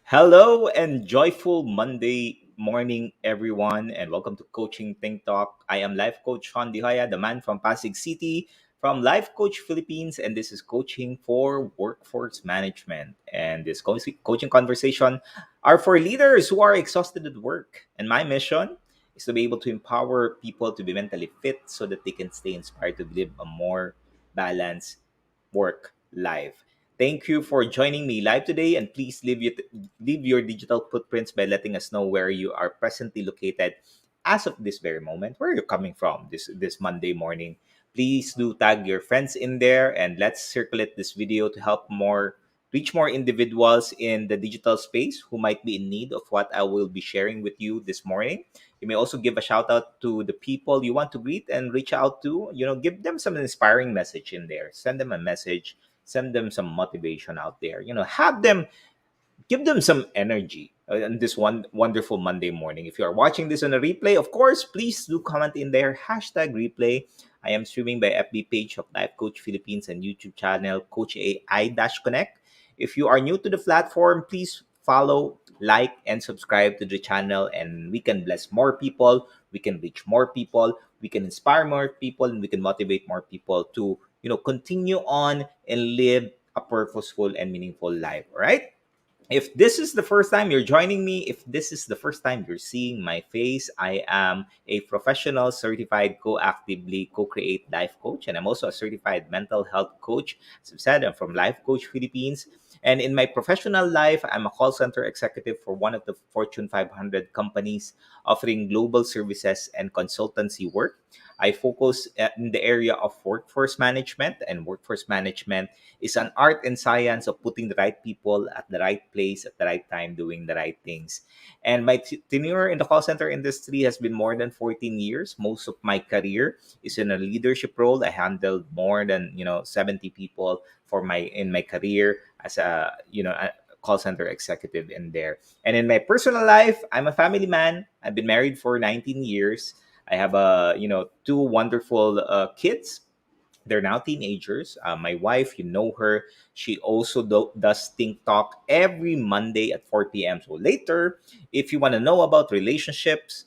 Hello and joyful Monday morning, everyone, and welcome to Coaching Think Talk. I am Life Coach Shaun, the man from Pasig City, from Life Coach Philippines, and this is coaching for workforce management. And this coaching conversation are for leaders who are exhausted at work. And my mission is to be able to empower people to be mentally fit so that they can stay inspired to live a more balanced work life. Thank you for joining me live today, and please leave your digital footprints by letting us know where you are presently located as of this very moment, where you're coming from this Monday morning. Please do tag your friends in there, and let's circulate this video to help more reach more individuals in the digital space who might be in need of what I will be sharing with you this morning. You may also give a shout out to the people you want to greet and reach out to. Give them some inspiring message in there. Send them a message, send them some motivation out there. Have them give them some energy on this one wonderful Monday morning. If you are watching this on a replay, of course, please do comment in there hashtag replay. I am streaming by FB page of Life Coach Philippines and YouTube channel Coach AI Connect. If you are new to the platform, please follow, like, and subscribe to the channel, and we can bless more people. We can reach more people. We can inspire more people, and we can motivate more people to continue on and live a purposeful and meaningful life. All right. If this is the first time you're joining me, if this is the first time you're seeing my face, I am a professional certified co-actively co-create life coach, and I'm also a certified mental health coach. As I've said, I'm from Life Coach Philippines. And in my professional life, I'm a call center executive for one of the Fortune 500 companies offering global services and consultancy work. I focus in the area of workforce management, and workforce management is an art and science of putting the right people at the right place at the right time, doing the right things. And my tenure in the call center industry has been more than 14 years. Most of my career is in a leadership role. I handled more than 70 people in my career as a call center executive in there. And in my personal life, I'm a family man. I've been married for 19 years. I have two wonderful kids. They're now teenagers. My wife, you know her, she also does Think Talk every Monday at 4 p.m. So later, if you want to know about relationships,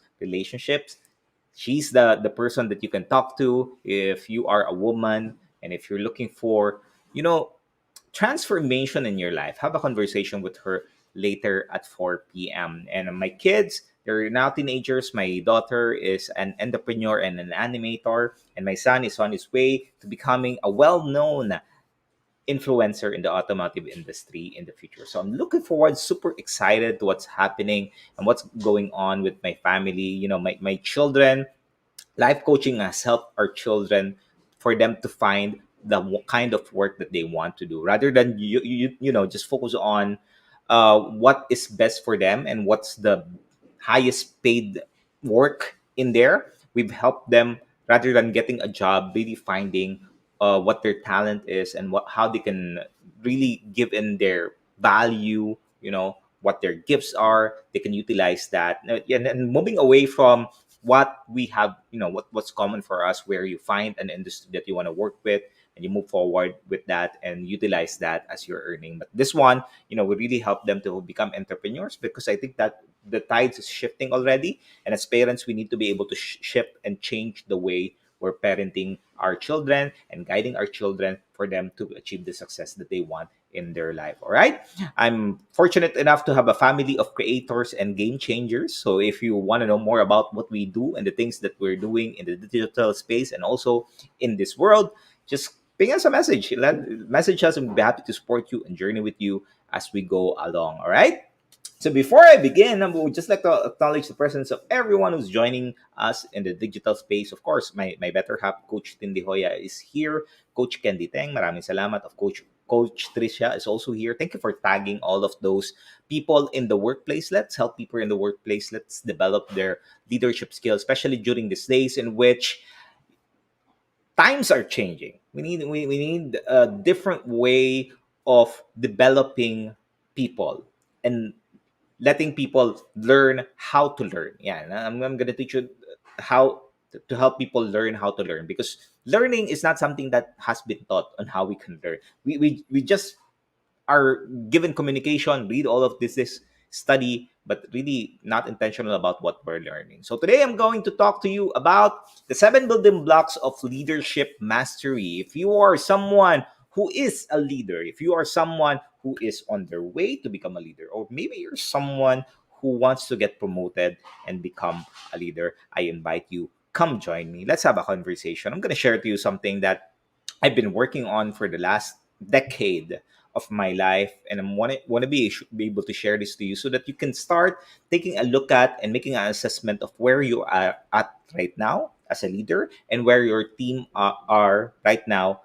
she's the person that you can talk to if you are a woman, and if you're looking for, you know, transformation in your life, have a conversation with her later at 4 p.m. And my kids, they're now teenagers. My daughter is an entrepreneur and an animator, and my son is on his way to becoming a well known influencer in the automotive industry in the future. So I'm looking forward, super excited to what's happening and what's going on with my family. My children. Life coaching has helped our children for them to find the kind of work that they want to do, rather than just focus on what is best for them and what's the highest paid work in there. We've helped them, rather than getting a job, really finding what their talent is and how they can really give in their value. What their gifts are, they can utilize that. And moving away from what we have, what's common for us, where you find an industry that you want to work with and you move forward with that and utilize that as your earning. But this one, will really help them to become entrepreneurs, because I think that the tides is shifting already. And as parents, we need to be able to shift and change the way we're parenting our children and guiding our children for them to achieve the success that they want in their life. All right. I'm fortunate enough to have a family of creators and game changers. So if you want to know more about what we do and the things that we're doing in the digital space and also in this world, just ping us a message. Message us, and we'll be happy to support you and journey with you as we go along. All right. So before I begin, I would just like to acknowledge the presence of everyone who's joining us in the digital space. Of course, my better half, Coach Joya, is here. Coach Candy Teng, maraming salamat. Of Coach Tricia is also here. Thank you for tagging all of those people in the workplace. Let's help people in the workplace. Let's develop their leadership skills, especially during these days in which times are changing. We need a different way of developing people and letting people learn how to learn. Yeah, and I'm going to teach you how to help people learn how to learn, because learning is not something that has been taught on how we can learn. We just are given communication, read all of this study, but really not intentional about what we're learning. So today I'm going to talk to you about the 7 building blocks of leadership mastery. If you are someone who is a leader, if you are someone who is on their way to become a leader, or maybe you're someone who wants to get promoted and become a leader, I invite you, come join me. Let's have a conversation. I'm going to share to you something that I've been working on for the last decade of my life, and I want to be able to share this to you so that you can start taking a look at and making an assessment of where you are at right now as a leader and where your team are right now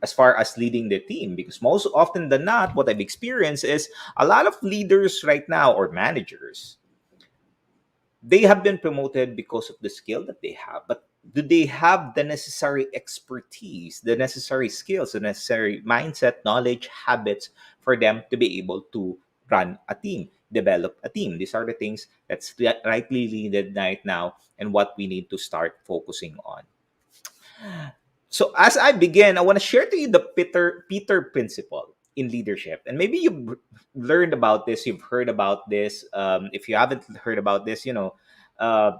as far as leading the team. Because most often than not, what I've experienced is a lot of leaders right now, or managers, they have been promoted because of the skill that they have, but do they have the necessary expertise, the necessary skills, the necessary mindset, knowledge, habits for them to be able to run a team, develop a team? These are the things that's rightly needed right now and what we need to start focusing on. So as I begin, I want to share to you the Peter principle in leadership. And maybe you've learned about this, you've heard about this. If you haven't heard about this, uh,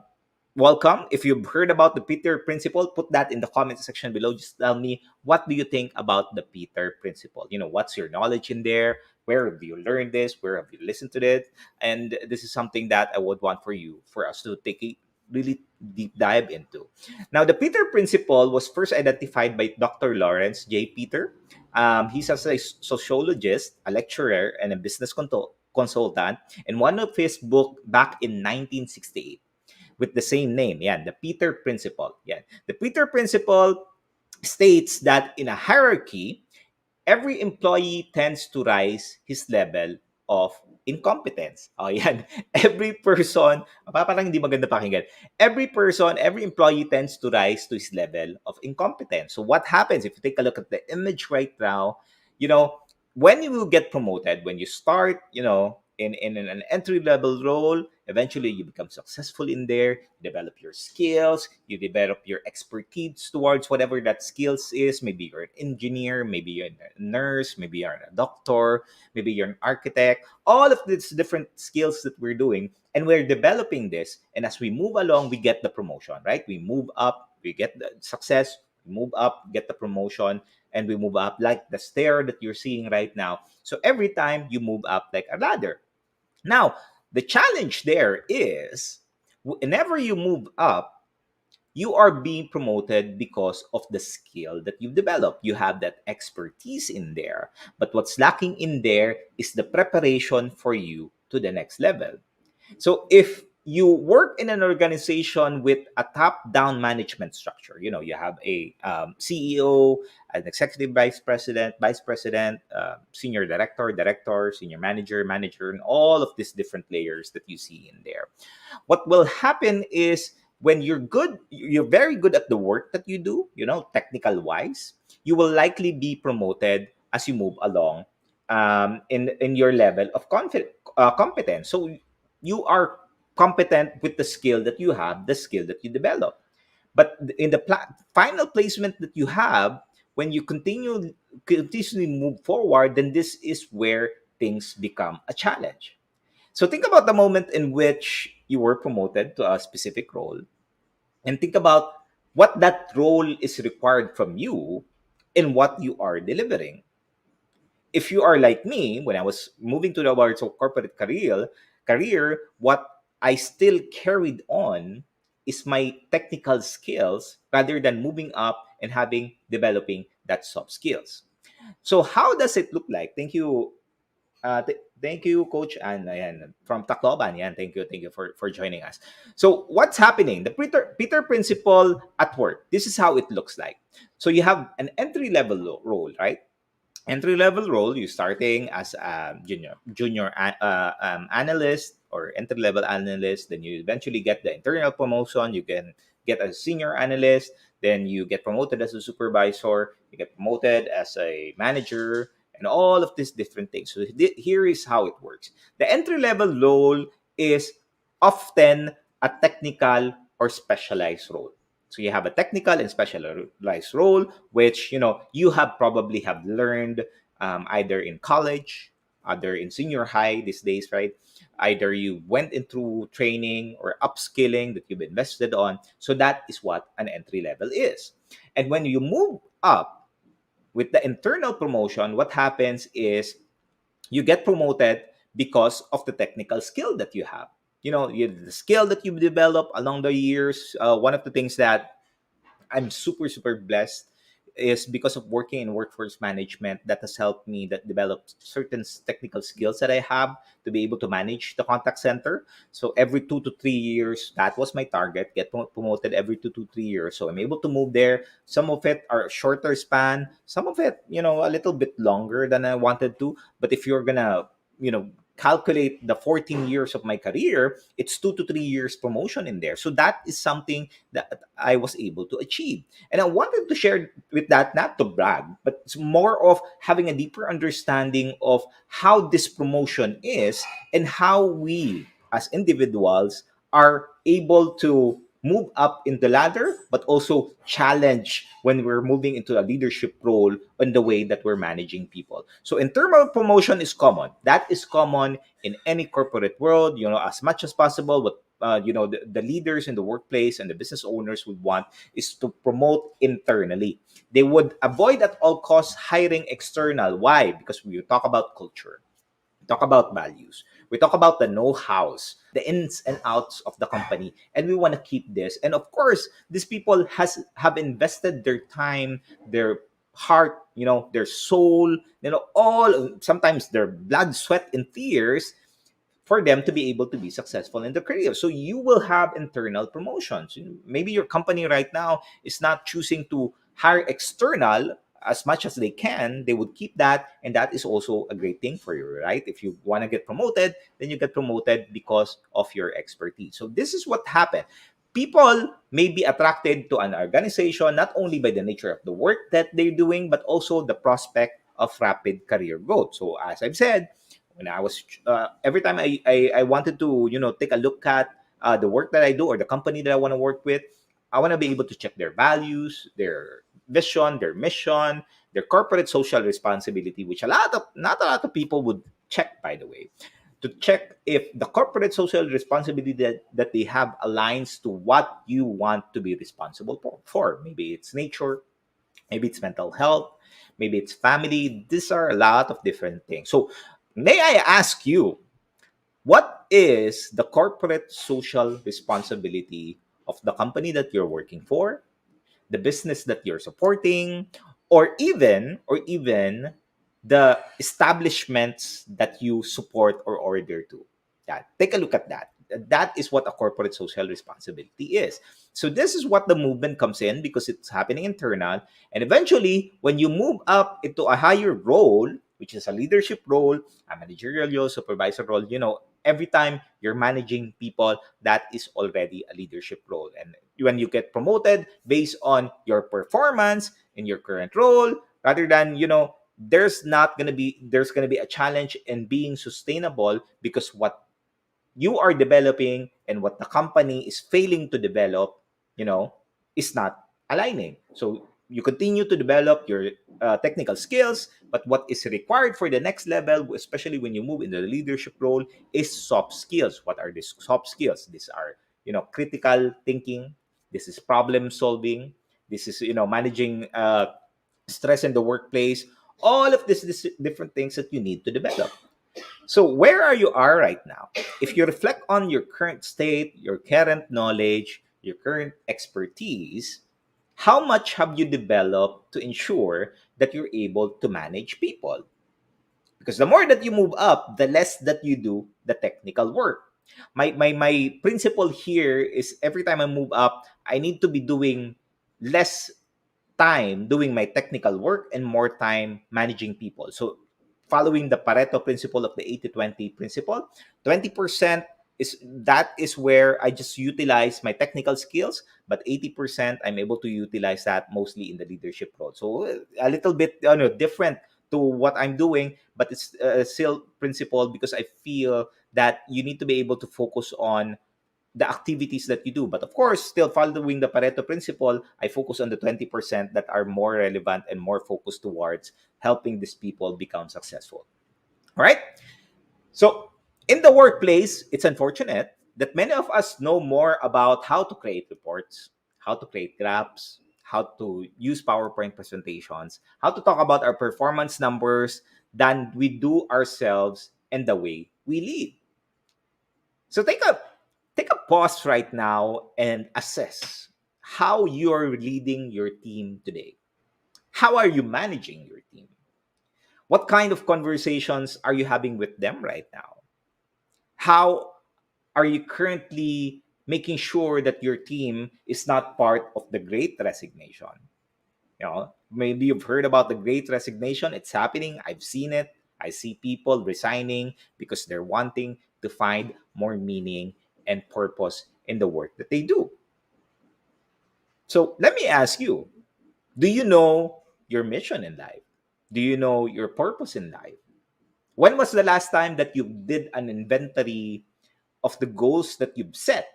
welcome. If you've heard about the Peter principle, put that in the comment section below. Just tell me, what do you think about the Peter principle? What's your knowledge in there? Where have you learned this? Where have you listened to it? And this is something that I would want for us to take a really deep dive into. Now, the Peter principle was first identified by Dr. Lawrence J. Peter. He's a sociologist, a lecturer, and a business consultant. And one of his book back in 1968 with the same name. Yeah, the Peter Principle. Yeah, the Peter Principle states that in a hierarchy, every employee tends to rise his level of incompetence. Oh, yan. Every person, parang hindi maganda pakinggan. Every person, every employee tends to rise to his level of incompetence. So what happens if you take a look at the image right now, you know, when you get promoted, when you start, in an entry level role, eventually you become successful in there, you develop your skills, you develop your expertise towards whatever that skills is. Maybe you're an engineer, maybe you're a nurse, maybe you're a doctor, maybe you're an architect. All of these different skills that we're doing, and we're developing this. And as we move along, we get the promotion, right? We move up, we get the success, we move up, get the promotion, and we move up like the stair that you're seeing right now. So every time you move up like a ladder. Now, the challenge there is whenever you move up, you are being promoted because of the skill that you've developed. You have that expertise in there. But what's lacking in there is the preparation for you to the next level. So if you work in an organization with a top-down management structure, you have a CEO, an executive vice president, senior director, senior manager, and all of these different layers that you see in there. What will happen is when you're very good at the work that you do, technical wise, you will likely be promoted as you move along in your level of competence. So you are competent with the skill that you have, the skill that you develop. But in the final placement that you have, when you continuously move forward, then this is where things become a challenge. So think about the moment in which you were promoted to a specific role, and think about what that role is required from you and what you are delivering. If you are like me, when I was moving to the world of corporate career, what I still carried on is my technical skills rather than moving up and developing that soft skills. So how does it look like? Thank you, thank you, Coach Ann, ayan, from Tacloban. Yan, thank you for joining us. So what's happening? The Peter principle at work. This is how it looks like. So you have an entry level role, right? Entry level role, you starting as a junior analyst or entry level analyst. Then you eventually get the internal promotion. You can get a senior analyst. Then you get promoted as a supervisor. You get promoted as a manager, and all of these different things. So here is how it works. The entry level role is often a technical or specialized role. So you have a technical and specialized role, which you have probably have learned either in college, other in senior high these days, right? Either you went into training or upskilling that you've invested on. So that is what an entry level is. And when you move up with the internal promotion, what happens is you get promoted because of the technical skill that you have. The skill that you've developed along the years. One of the things that I'm super, super blessed is because of working in workforce management that has helped me that develop certain technical skills that I have to be able to manage the contact center. So every 2 to 3 years, that was my target, get promoted every 2 to 3 years. So I'm able to move there. Some of it are shorter span, some of it, a little bit longer than I wanted to. But if you're gonna, calculate the 14 years of my career, it's 2 to 3 years promotion in there. So that is something that I was able to achieve. And I wanted to share with that, not to brag, but it's more of having a deeper understanding of how this promotion is and how we as individuals are able to move up in the ladder, but also challenge when we're moving into a leadership role in the way that we're managing people. So internal promotion is common. That is common in any corporate world, as much as possible. What the leaders in the workplace and the business owners would want is to promote internally. They would avoid at all costs hiring external. Why? Because we talk about culture, talk about values, we talk about the know-hows, the ins and outs of the company, and we want to keep this. And of course, these people have invested their time, their heart, their soul, all, sometimes their blood, sweat, and tears for them to be able to be successful in the career. So you will have internal promotions. Maybe your company right now is not choosing to hire external as much as they can. They would keep that, and that is also a great thing for you, right? If you want to get promoted, then you get promoted because of your expertise. So this is what happened. People may be attracted to an organization not only by the nature of the work that they're doing, but also the prospect of rapid career growth. So as I've said, when I was every time I wanted to take a look at the work that I do or the company that I want to work with, I want to be able to check their values, their vision, their mission, their corporate social responsibility, which a lot of not a lot of people would check, by the way, to check if the corporate social responsibility that they have aligns to what you want to be responsible for. Maybe it's nature, maybe it's mental health, maybe it's family. These are a lot of different things. So may I ask you, what is the corporate social responsibility of the company that you're working for, the business that you're supporting, or even the establishments that you support or order to? Yeah, take a look at that. That is what a corporate social responsibility is. So this is what the movement comes in, because it's happening internal. And eventually, when you move up into a higher role, which is a leadership role, a managerial role, supervisor role, every time you're managing people, that is already a leadership role. And when you get promoted based on your performance in your current role, rather than, there's going to be a challenge in being sustainable, because what you are developing and what the company is failing to develop, you know, is not aligning. So you continue to develop your technical skills, but what is required for the next level, especially when you move into the leadership role, is soft skills. What are these soft skills? These are, critical thinking. This is problem solving. This is, managing stress in the workplace. All of this different things that you need to develop. So where are right now? If you reflect on your current state, your current knowledge, your current expertise, how much have you developed to ensure that you're able to manage people? Because the more that you move up, the less that you do the technical work. My principle here is, every time I move up, I need to be doing less time doing my technical work and more time managing people. So, following the Pareto principle of the 80-20 principle, 20% is where I just utilize my technical skills, but 80% I'm able to utilize that mostly in the leadership role. So, a little bit different to what I'm doing, but it's still principle, because I feel that you need to be able to focus on the activities that you do. But of course, still following the Pareto principle, I focus on the 20% that are more relevant and more focused towards helping these people become successful. All right. So, in the workplace, it's unfortunate that many of us know more about how to create reports, how to create graphs, how to use PowerPoint presentations, how to talk about our performance numbers than we do ourselves and the way we lead. So, take a pause right now and assess how you're leading your team today. How are you managing your team? What kind of conversations are you having with them right now? How are you currently making sure that your team is not part of the great resignation? Maybe you've heard about the great resignation. It's happening. I've seen it. I see people resigning because they're wanting to find more meaning and purpose in the work that they do. So let me ask you, do you know your mission in life? Do you know your purpose in life? When was the last time that you did an inventory of the goals that you've set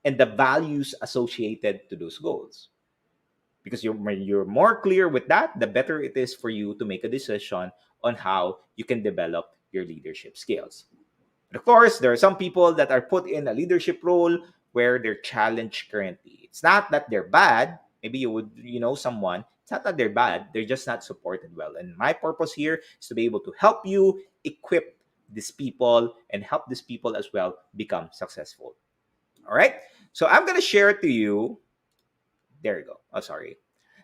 and the values associated to those goals? Because you're more clear with that, the better it is for you to make a decision on how you can develop your leadership skills. And of course, there are some people that are put in a leadership role where they're challenged currently. It's not that they're bad. Maybe you know someone. It's not that they're bad. They're just not supported well. And my purpose here is to be able to help you equip these people and help these people as well become successful. All right. So I'm gonna share to you. There you go. Oh, sorry.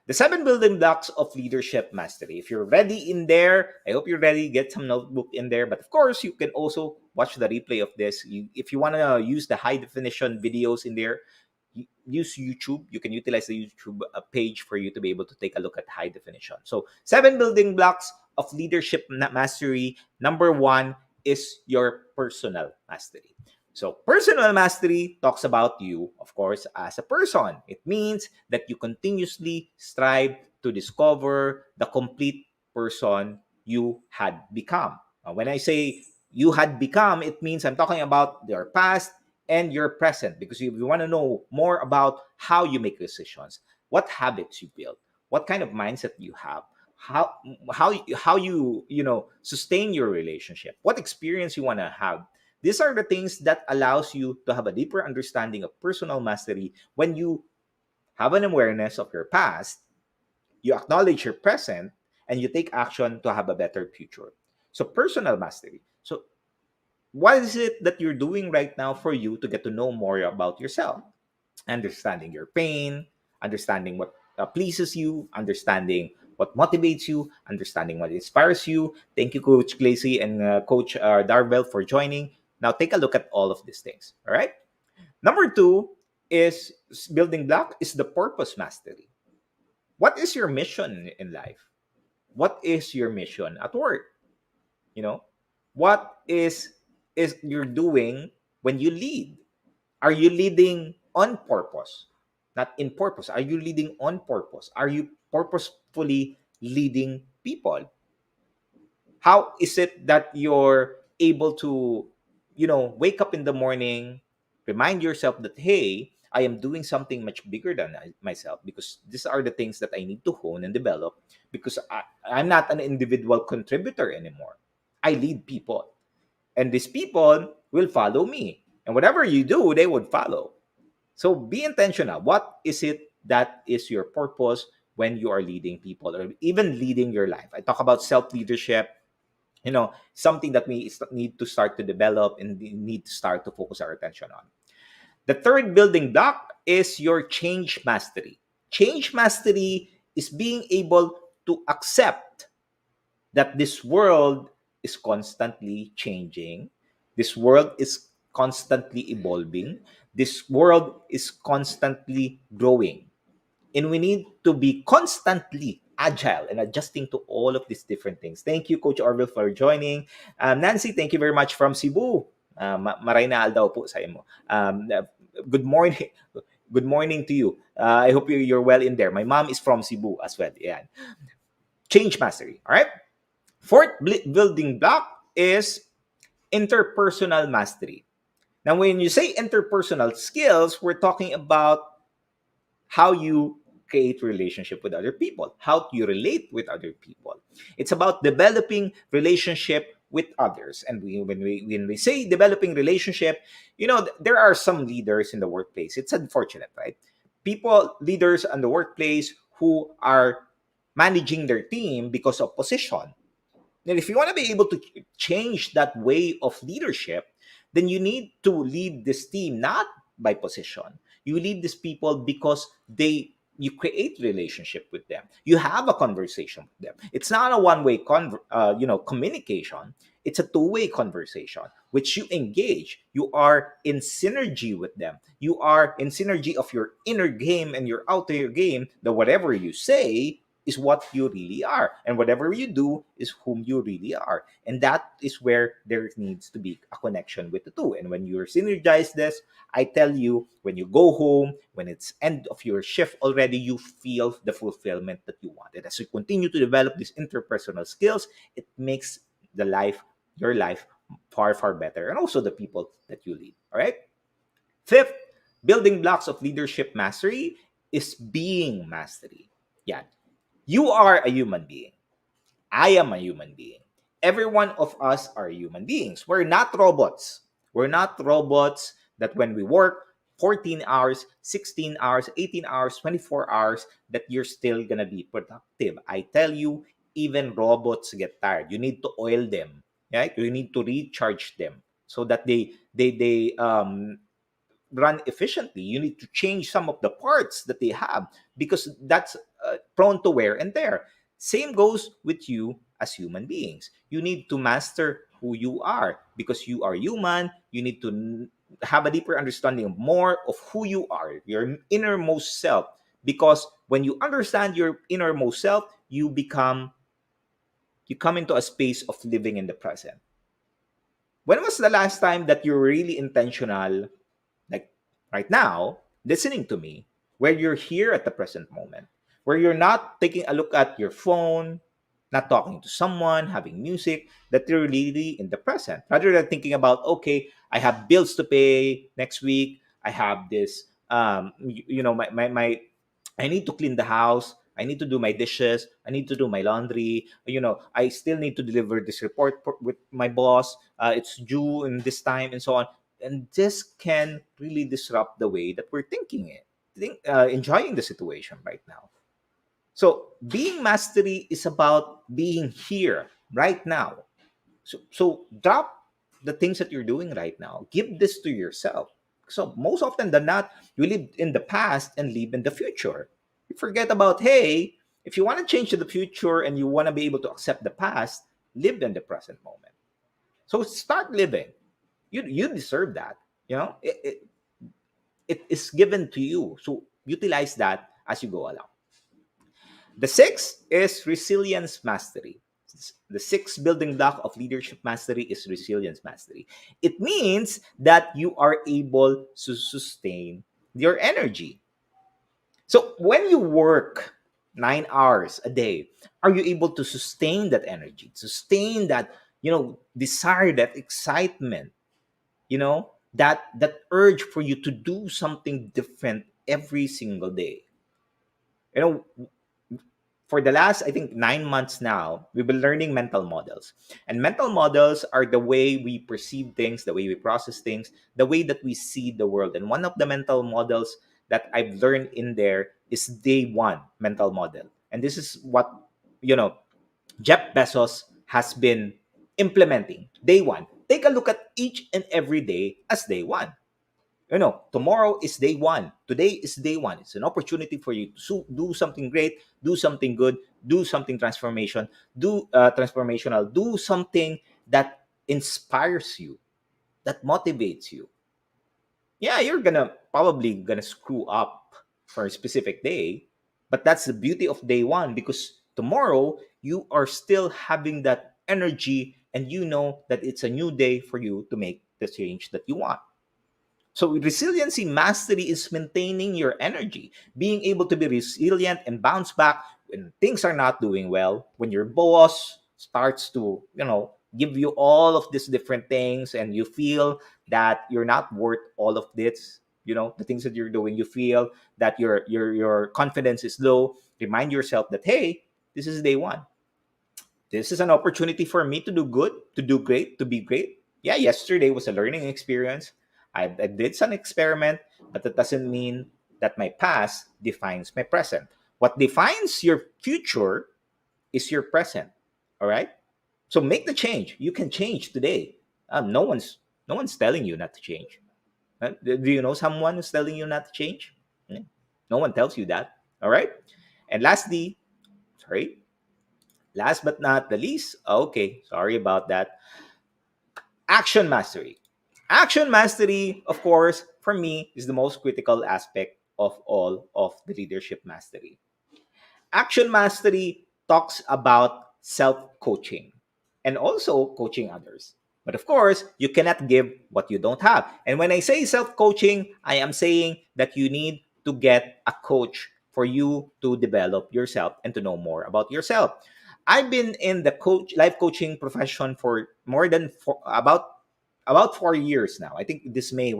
The seven building blocks of leadership mastery. If you're ready in there, I hope you're ready. Get some notebook in there. But of course, you can also watch the replay of this. If you want to use the high definition videos in there, use YouTube. You can utilize the YouTube page for you to be able to take a look at high definition. So, seven building blocks of leadership mastery. Number one is your personal mastery. So, personal mastery talks about you, of course, as a person. It means that you continuously strive to discover the complete person you had become. When I say you had become, it means I'm talking about your past and your present, because you want to know more about how you make decisions, what habits you build, what kind of mindset you have, how how you sustain your relationship, what experience you want to have. These are the things that allows you to have a deeper understanding of personal mastery. When you have an awareness of your past, you acknowledge your present, and you take action to have a better future. So personal mastery. So what is it that you're doing right now for you to get to know more about yourself? Understanding your pain, understanding what pleases you, understanding what motivates you, understanding what inspires you. Thank you, Coach Glacy and Coach Darwell, for joining. Now, take a look at all of these things. All right. Number two is building block is the purpose mastery. What is your mission in life? What is your mission at work? You know, what is you're doing when you lead? Are you leading on purpose? Not in purpose. Are you leading on purpose? Are you purposefully leading people? How is it that you're able to, wake up in the morning, remind yourself that, hey, I am doing something much bigger than myself, because these are the things that I need to hone and develop, because I'm not an individual contributor anymore. I lead people, and these people will follow me. And whatever you do, they would follow. So be intentional. What is it that is your purpose when you are leading people or even leading your life? I talk about self leadership, something that we need to start to develop and we need to start to focus our attention on. The third building block is your change mastery. Change mastery is being able to accept that this world is constantly changing. This world is constantly evolving. This world is constantly growing. And we need to be constantly agile and adjusting to all of these different things. Thank you, Coach Orville, for joining. Nancy, thank you very much from Cebu. Maray na daw po sa imo. Good morning. Good morning to you. I hope you're well in there. My mom is from Cebu as well. Yeah. Change mastery. All right. Fourth building block is interpersonal mastery. Now, when you say interpersonal skills, we're talking about how you create relationship with other people, how you relate with other people. It's about developing relationship with others. And when we say developing relationship, there are some leaders in the workplace. It's unfortunate, right? People, leaders in the workplace who are managing their team because of position. And if you want to be able to change that way of leadership, then you need to lead this team not by position. You lead these people because you create relationship with them. You have a conversation with them. It's not a one-way communication. It's a two-way conversation, which you engage. You are in synergy with them. You are in synergy of your inner game and your outer game. That whatever you say is what you really are, and whatever you do is whom you really are. And that is where there needs to be a connection with the two. And when you're synergize this, I tell you, when you go home, when it's end of your shift already, you feel the fulfillment that you wanted. As you continue to develop these interpersonal skills, it makes your life far, far better, and also the people that you lead. All right. Fifth, building blocks of leadership mastery is being mastery. Yeah, you are a human being. I am a human being. Every one of us are human beings. We're not robots. We're not robots that when we work 14 hours, 16 hours, 18 hours, 24 hours, that you're still going to be productive. I tell you, even robots get tired. You need to oil them, right? You need to recharge them so that they run efficiently. You need to change some of the parts that they have because that's prone to wear and tear. Same goes with you as human beings. You need to master who you are because you are human. You need to have a deeper understanding of more of who you are, your innermost self. Because when you understand your innermost self, you come into a space of living in the present. When was the last time that you're really intentional, like right now, listening to me, where you're here at the present moment, where you're not taking a look at your phone, not talking to someone, having music, that you're really in the present, rather than thinking about, okay, I have bills to pay next week, I have this, my I need to clean the house. I need to do my dishes. I need to do my laundry. I still need to deliver this report with my boss. It's due in this time and so on. And this can really disrupt the way that we're thinking it, enjoying the situation right now. So being mastery is about being here right now. So drop the things that you're doing right now. Give this to yourself. So most often than not, you live in the past and live in the future. You forget about, hey, if you want to change to the future and you want to be able to accept the past, live in the present moment. So start living. You deserve that. It is given to you. So utilize that as you go along. The sixth is resilience mastery. The sixth building block of leadership mastery is resilience mastery. It means that you are able to sustain your energy. So when you work 9 hours a day, are you able to sustain that energy, sustain that, desire, that excitement, that urge for you to do something different every single day? You know, for the last, I think, 9 months now, we've been learning mental models. And mental models are the way we perceive things, the way we process things, the way that we see the world. And one of the mental models that I've learned in there is day one mental model. And this is what, you know, Jeff Bezos has been implementing. Day one. Take a look at each and every day as day one. Tomorrow is day one. Today is day one. It's an opportunity for you to do something great, do something good, do something transformational, do something that inspires you, that motivates you. Yeah, you're gonna probably gonna screw up for a specific day, but that's the beauty of day one, because tomorrow you are still having that energy, and you know that it's a new day for you to make the change that you want. So resiliency mastery is maintaining your energy, being able to be resilient and bounce back when things are not doing well, when your boss starts to, give you all of these different things and you feel that you're not worth all of this, the things that you're doing, you feel that your confidence is low. Remind yourself that, hey, this is day one. This is an opportunity for me to do good, to do great, to be great. Yeah, yesterday was a learning experience. I did some experiment, but that doesn't mean that my past defines my present. What defines your future is your present. All right. So make the change. You can change today. No one's telling you not to change. Do you know someone who's telling you not to change? Hmm? No one tells you that. All right. And lastly, sorry, last but not the least, okay, sorry about that. Action mastery. Action mastery, of course, for me, is the most critical aspect of all of the leadership mastery. Action mastery talks about self coaching and also coaching others. But of course, you cannot give what you don't have. And when I say self coaching, I am saying that you need to get a coach for you to develop yourself and to know more about yourself. I've been in the life coaching profession for more than about 4 years now. I think this May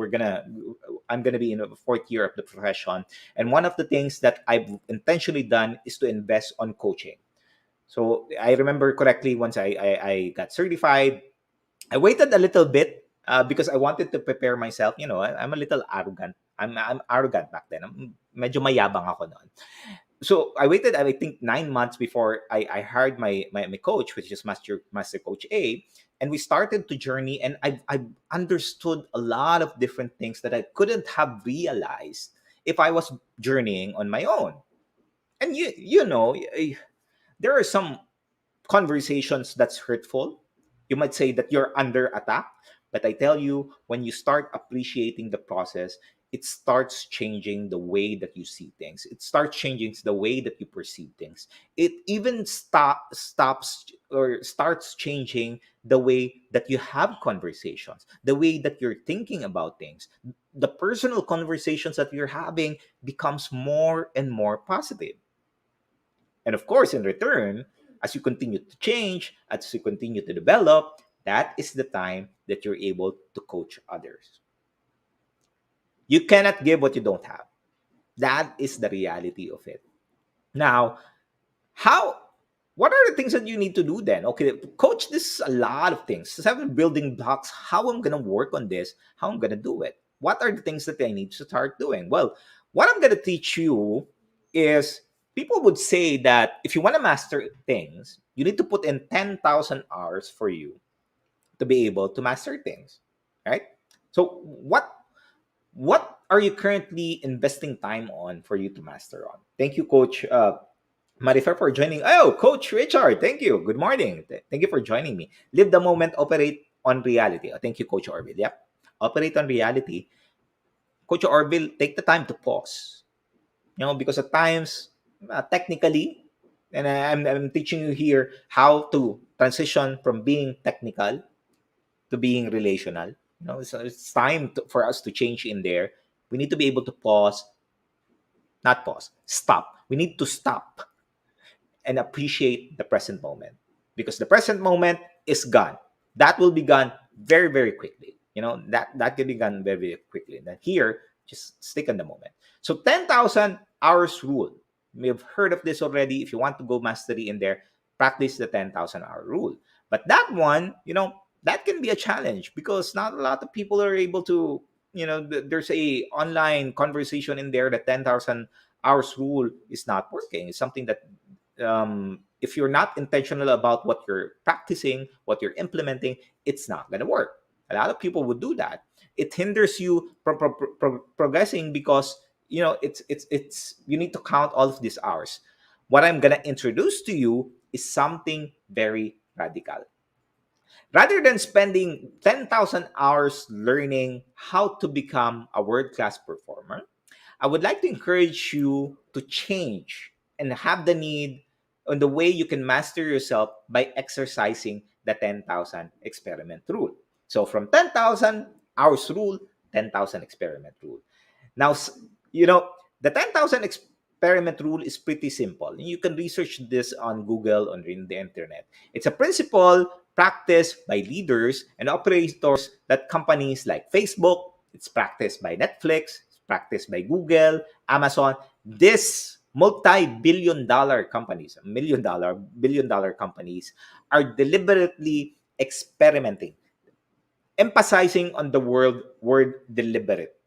I'm gonna be in the fourth year of the profession, and one of the things that I've intentionally done is to invest on coaching. So I remember correctly once I got certified, I waited a little bit because I wanted to prepare myself. I'm a little arrogant. I'm arrogant back then. Medyo mayabang ako noon. So I waited, I think, 9 months before I hired my coach, which is Master Coach A, and we started to journey. And I understood a lot of different things that I couldn't have realized if I was journeying on my own. And there are some conversations that's hurtful. You might say that you're under attack, but I tell you, when you start appreciating the process, it starts changing the way that you see things. It starts changing the way that you perceive things. It even stops or starts changing the way that you have conversations, the way that you're thinking about things. The personal conversations that you're having becomes more and more positive. And of course, in return, as you continue to change, as you continue to develop, that is the time that you're able to coach others. You cannot give what you don't have. That is the reality of it. Now, how what are the things that you need to do then? Okay, coach, this is a lot of things. 7 building blocks, how I'm gonna work on this, how I'm gonna do it. What are the things that I need to start doing? Well, what I'm gonna teach you is, people would say that if you want to master things, you need to put in 10,000 hours for you to be able to master things. Right? So what are you currently investing time on for you to master on? Thank you, Coach Marifer, for joining. Oh, Coach Richard, thank you. Good morning. Thank you for joining me. Live the moment, operate on reality. Oh, thank you, Coach Orville. Yep. Operate on reality. Coach Orville, take the time to pause. Because at times, technically, and I'm teaching you here how to transition from being technical to being relational. So it's time for us to change in there. We need to be able to pause, not pause, stop. We need to stop and appreciate the present moment, because the present moment is gone. That will be gone very, very quickly. That can be gone very, very quickly. And here, just stick in the moment. So 10,000 hours rule. You may have heard of this already. If you want to go mastery in there, practice the 10,000 hour rule. But that one, that can be a challenge, because not a lot of people are able to, there's a online conversation in there that 10,000 hours rule is not working. It's something that, if you're not intentional about what you're practicing, what you're implementing, it's not going to work. A lot of people would do that. It hinders you from progressing, because it's you need to count all of these hours. What I'm going to introduce to you is something very radical. Rather than spending 10,000 hours learning how to become a world class performer, I would like to encourage you to change and have the need on the way you can master yourself by exercising the 10,000 experiment rule. So from 10,000 hours rule, 10,000 experiment rule. Now, the 10,000 experiment rule is pretty simple. You can research this on Google, on the internet. It's a principle practiced by leaders and operators that companies like Facebook, it's practiced by Netflix, it's practiced by Google, Amazon. This multi-billion dollar companies, million dollar, billion dollar companies are deliberately experimenting, emphasizing on the word deliberate,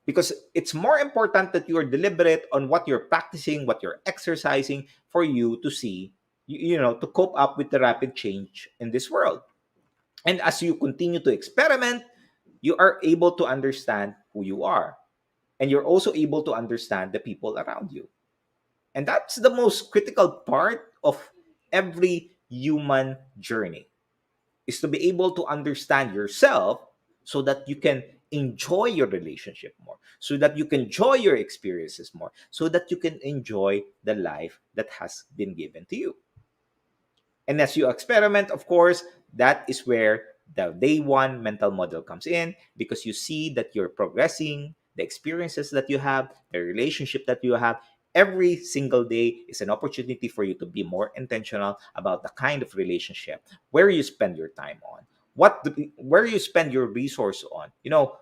because it's more important that you're deliberate on what you're practicing, what you're exercising, for you to see, to cope up with the rapid change in this world. And as you continue to experiment, you are able to understand who you are, and you're also able to understand the people around you. And that's the most critical part of every human journey, is to be able to understand yourself, so that you can enjoy your relationship more, so that you can enjoy your experiences more, so that you can enjoy the life that has been given to you. And as you experiment, of course, that is where the day one mental model comes in, because you see that you're progressing, the experiences that you have, the relationship that you have. Every single day is an opportunity for you to be more intentional about the kind of relationship, where you spend your time on, where you spend your resource on,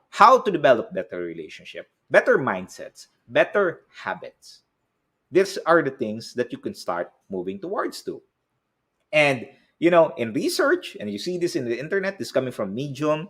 how to develop better relationship, better mindsets, better habits. These are the things that you can start moving towards to. And in research, and you see this in the internet, this coming from Medium,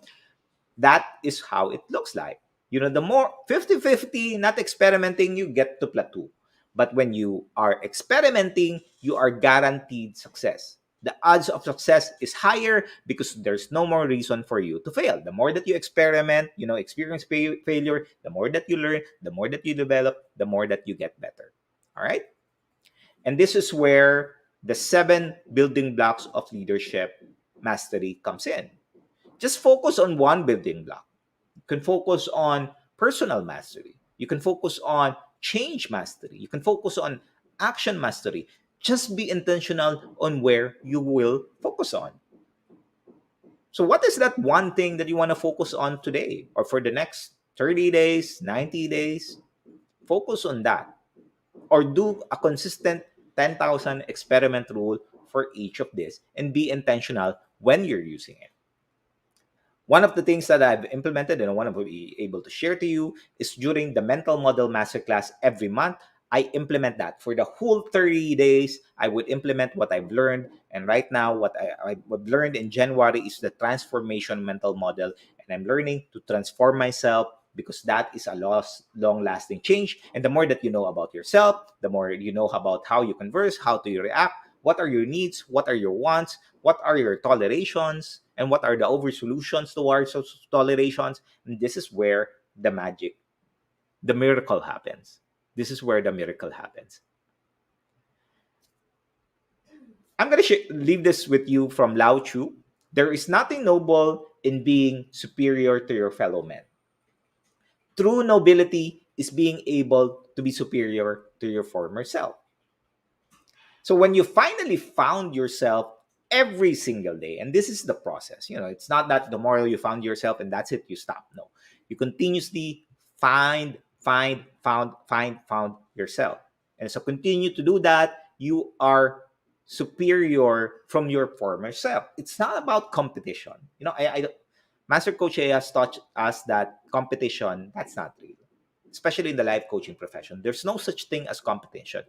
that is how it looks like. The more 50-50, not experimenting, you get to plateau. But when you are experimenting, you are guaranteed success. The odds of success is higher because there's no more reason for you to fail. The more that you experiment, experience failure, the more that you learn, the more that you develop, the more that you get better. All right? And this is where the 7 building blocks of leadership mastery comes in. Just focus on one building block. You can focus on personal mastery. You can focus on change mastery. You can focus on action mastery. Just be intentional on where you will focus on. So, what is that one thing that you want to focus on today or for the next 30 days, 90 days? Focus on that, or do a consistent 10,000 experiment rule for each of this, and be intentional when you're using it. One of the things that I've implemented and I want to be able to share to you is during the mental model masterclass every month, I implement that for the whole 30 days. I would implement what I've learned. And right now, what I've learned in January is the transformation mental model. And I'm learning to transform myself, because that is a long lasting change. And the more that you know about yourself, the more you know about how you converse, how do you react, what are your needs, what are your wants, what are your tolerations, and what are the over solutions towards those tolerations. And this is where the magic, the miracle happens. This is where the miracle happens. I'm going to leave this with you from Lao Tzu. There is nothing noble in being superior to your fellow men. True nobility is being able to be superior to your former self. So when you finally found yourself every single day, and this is the process, it's not that tomorrow you found yourself and that's it, you stop. No, you continuously found yourself. And so continue to do that. You are superior from your former self. It's not about competition. Master Coach A has taught us that competition, that's not real, especially in the life coaching profession. There's no such thing as competition.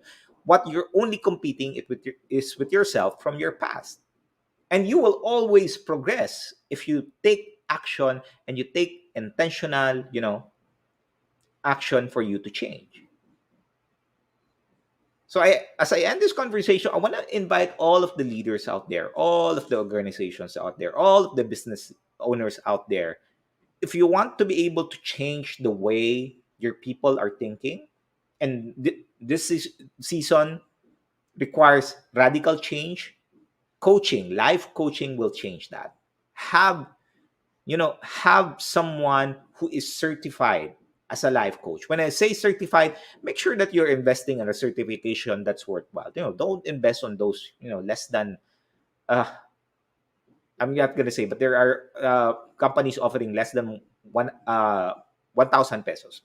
What you're only competing is with yourself from your past. And you will always progress if you take action and you take intentional, action for you to change. So as I end this conversation, I want to invite all of the leaders out there, all of the organizations out there, all of the business owners out there. If you want to be able to change the way your people are thinking, and season requires radical change, life coaching will change that. Have someone who is certified as a life coach. When I say certified, make sure that you're investing in a certification that's worthwhile. Don't invest on those, less than, uh I'm not gonna say, but there are companies offering less than 1,000 pesos.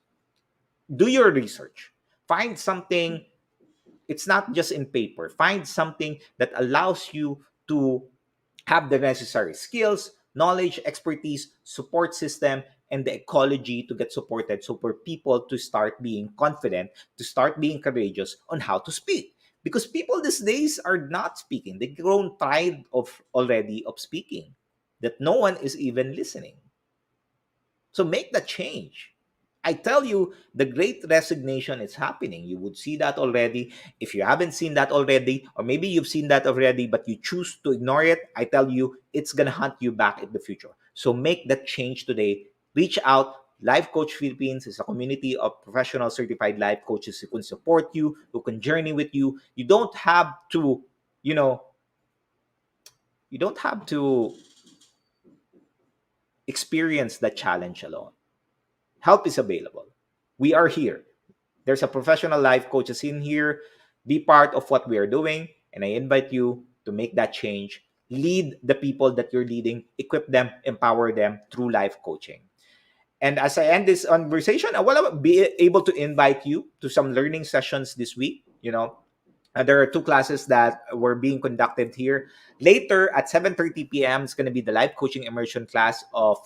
Do your research. Find something. It's not just in paper. Find something that allows you to have the necessary skills, knowledge, expertise, support system, and the ecology to get supported, so for people to start being confident, to start being courageous on how to speak. Because people these days are not speaking. They've grown tired of already of speaking, that no one is even listening. So make that change. I tell you, the great resignation is happening. You would see that already. If you haven't seen that already, or maybe you've seen that already, but you choose to ignore it, I tell you, it's going to hunt you back in the future. So make that change today. Reach out. Life Coach Philippines is a community of professional certified life coaches who can support you, who can journey with you. You don't have to, you know, you don't have to experience that challenge alone. Help is available. We are here. There's a professional life coaches in here. Be part of what we are doing. And I invite you to make that change. Lead the people that you're leading, equip them, empower them through life coaching. And as I end this conversation, I will be able to invite you to some learning sessions this week. There are two classes that were being conducted here. Later at 7:30 p.m., it's going to be the live coaching immersion class of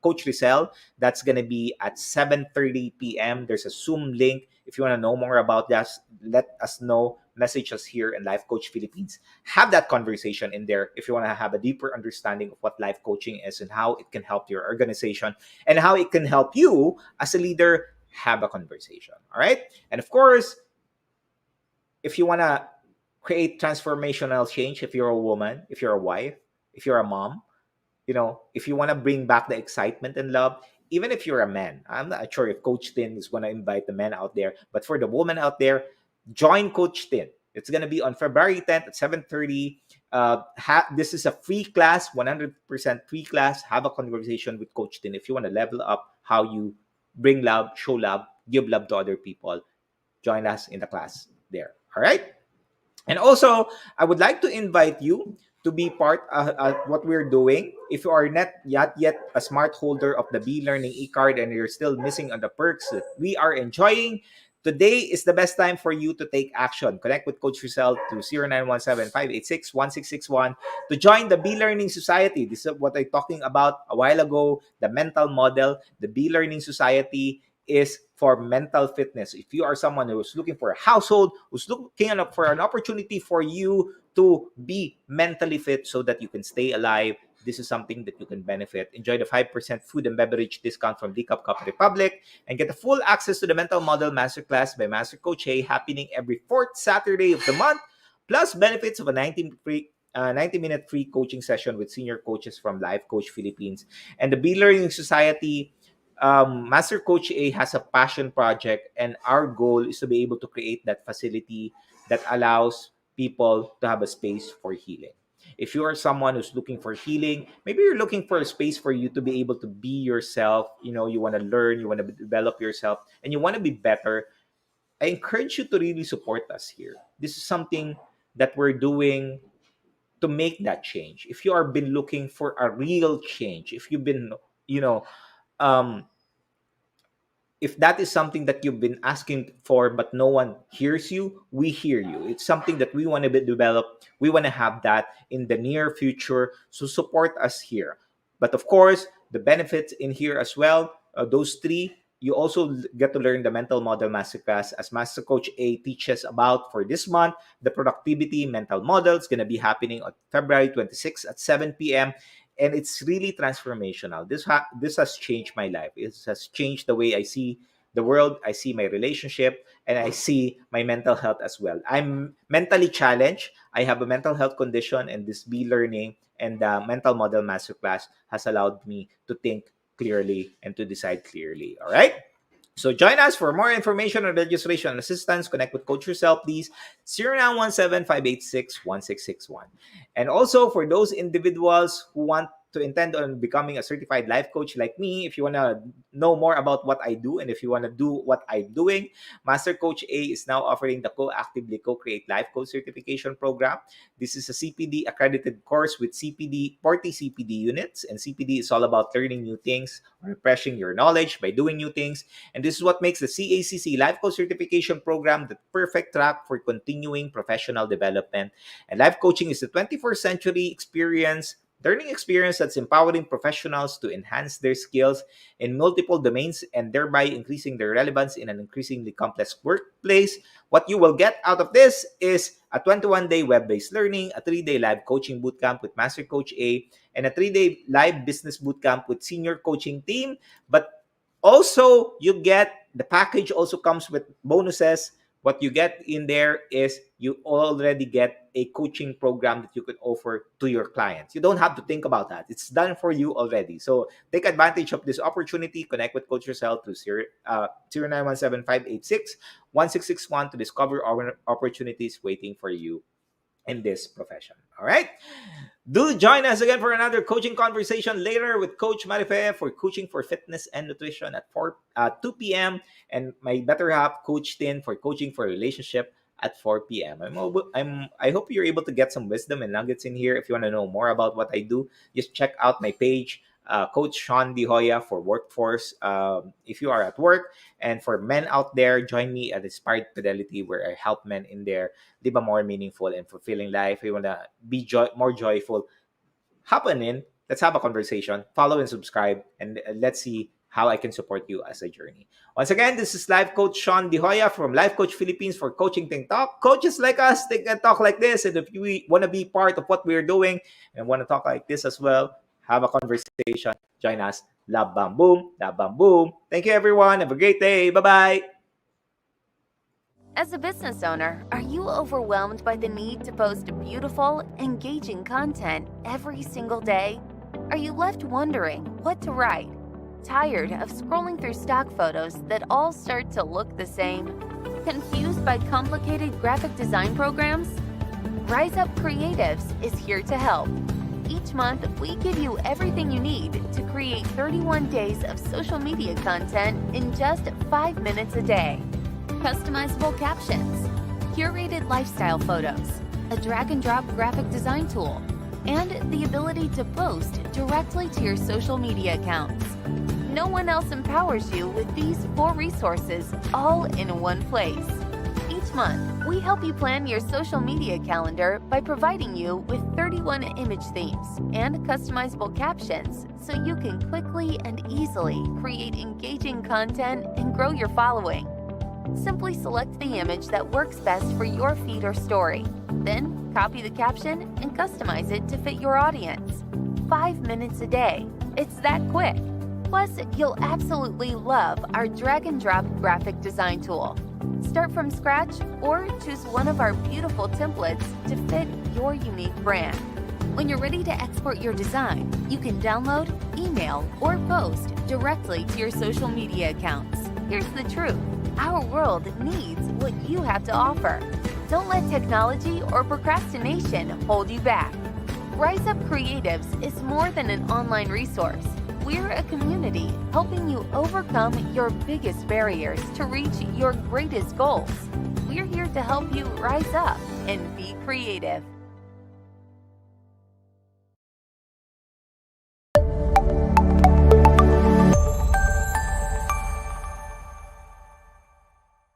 Coach Rizal. That's going to be at 7:30 p.m. There's a Zoom link. If you want to know more about that, let us know. Message us here in Life Coach Philippines. Have that conversation in there if you want to have a deeper understanding of what life coaching is and how it can help your organization and how it can help you as a leader have a conversation. All right. And of course, if you want to create transformational change, if you're a woman, if you're a wife, if you're a mom, if you want to bring back the excitement and love, even if you're a man, I'm not sure if Coach Tin is going to invite the men out there, but for the woman out there, join Coach Tin. It's going to be on February 10th at 7:30. This is a free class, 100% free class. Have a conversation with Coach Tin if you want to level up how you bring love, show love, give love to other people. Join us in the class there. All right. And also, I would like to invite you to be part of what we're doing. If you are not yet a smart holder of the B Learning e-card and you're still missing on the perks that we are enjoying, today is the best time for you to take action. Connect with Coach Rizal to 0917-586-1661 to join the B Learning Society. This is what I'm talking about a while ago, the mental model. The B Learning Society is for mental fitness. If you are someone who's looking for a household, who's looking for an opportunity for you to be mentally fit so that you can stay alive, this is something that you can benefit. Enjoy the 5% food and beverage discount from D Cup Cup Republic and get the full access to the Mental Model Masterclass by Master Coach A happening every fourth Saturday of the month, plus benefits of a 90-minute free coaching session with senior coaches from Life Coach Philippines. And the Be Learning Society, Master Coach A has a passion project, and our goal is to be able to create that facility that allows people to have a space for healing. If you are someone who's looking for healing, maybe you're looking for a space for you to be able to be yourself. You want to learn, you want to develop yourself, and you want to be better. I encourage you to really support us here. This is something that we're doing to make that change. If you are been looking for a real change, if you've been, you know, um, if that is something that you've been asking for but no one hears you, we hear you. It's something that we want to develop. We want to have that in the near future, so support us here. But of course, the benefits in here as well, those three, you also get to learn the mental model masterclass as Master Coach A teaches about for this month. The productivity mental model is going to be happening on February 26th at 7 p.m, and it's really transformational. This has changed my life. It has changed the way I see the world, I see my relationship, and I see my mental health as well. I'm mentally challenged. I have a mental health condition, and this be learning and the mental model masterclass has allowed me to think clearly and to decide clearly. All right. So join us for more information on registration and assistance. Connect with Coach yourself, please. 0917-586-1661. And also for those individuals who want to intend on becoming a certified life coach like me, if you want to know more about what I do and if you want to do what I'm doing, Master Coach A is now offering the Co-Actively Co-Create Life Coach Certification Program. This is a CPD accredited course with 40 CPD units, and CPD is all about learning new things, refreshing your knowledge by doing new things. And this is what makes the CACC Life Coach Certification Program the perfect track for continuing professional development. And life coaching is the 21st century experience learning experience that's empowering professionals to enhance their skills in multiple domains and thereby increasing their relevance in an increasingly complex workplace. What you will get out of this is a 21-day web-based learning, a 3-day live coaching bootcamp with Master Coach A, and a 3-day live business bootcamp with senior coaching team. But also, you get the package also comes with bonuses. What you get in there is you already get a coaching program that you could offer to your clients. You don't have to think about that. It's done for you already. So take advantage of this opportunity. Connect with Coach Rosel through 0917-586-1661 to discover our opportunities waiting for you in this profession. All right. Do join us again for another coaching conversation later with Coach Marife for coaching for fitness and nutrition at 2 p.m. and my better half, Coach Tin, for coaching for relationship at 4 p.m. I hope you're able to get some wisdom and nuggets in here. If you want to know more about what I do, just check out my page, Coach Shaun Joya for workforce. If you are at work, and for men out there, join me at Inspired Fidelity, where I help men in their live a more meaningful and fulfilling life. If you want to be more joyful, hop on in. Let's have a conversation. Follow and subscribe, and let's see how I can support you as a journey. Once again, this is Life Coach Shaun Joya from Life Coach Philippines for Coaching Think Talk. Coaches like us, they can talk like this. And if you want to be part of what we're doing and want to talk like this as well, have a conversation. Join us. Love, bam, boom. Love, bam, boom. Thank you, everyone. Have a great day. Bye-bye. As a business owner, are you overwhelmed by the need to post beautiful, engaging content every single day? Are you left wondering what to write? Tired of scrolling through stock photos that all start to look the same? Confused by complicated graphic design programs? Rise Up Creatives is here to help. Each month, we give you everything you need to create 31 days of social media content in just 5 minutes a day. Customizable captions, curated lifestyle photos, a drag-and-drop graphic design tool, and the ability to post directly to your social media accounts. No one else empowers you with these 4 resources all in one place. Each month, we help you plan your social media calendar by providing you with 31 image themes and customizable captions so you can quickly and easily create engaging content and grow your following. Simply select the image that works best for your feed or story. Then, copy the caption and customize it to fit your audience. 5 minutes a day. It's that quick. Plus, you'll absolutely love our drag-and-drop graphic design tool. Start from scratch or choose one of our beautiful templates to fit your unique brand. When you're ready to export your design, you can download, email, or post directly to your social media accounts. Here's the truth. Our world needs what you have to offer. Don't let technology or procrastination hold you back. Rise Up Creatives is more than an online resource. We're a community helping you overcome your biggest barriers to reach your greatest goals. We're here to help you rise up and be creative.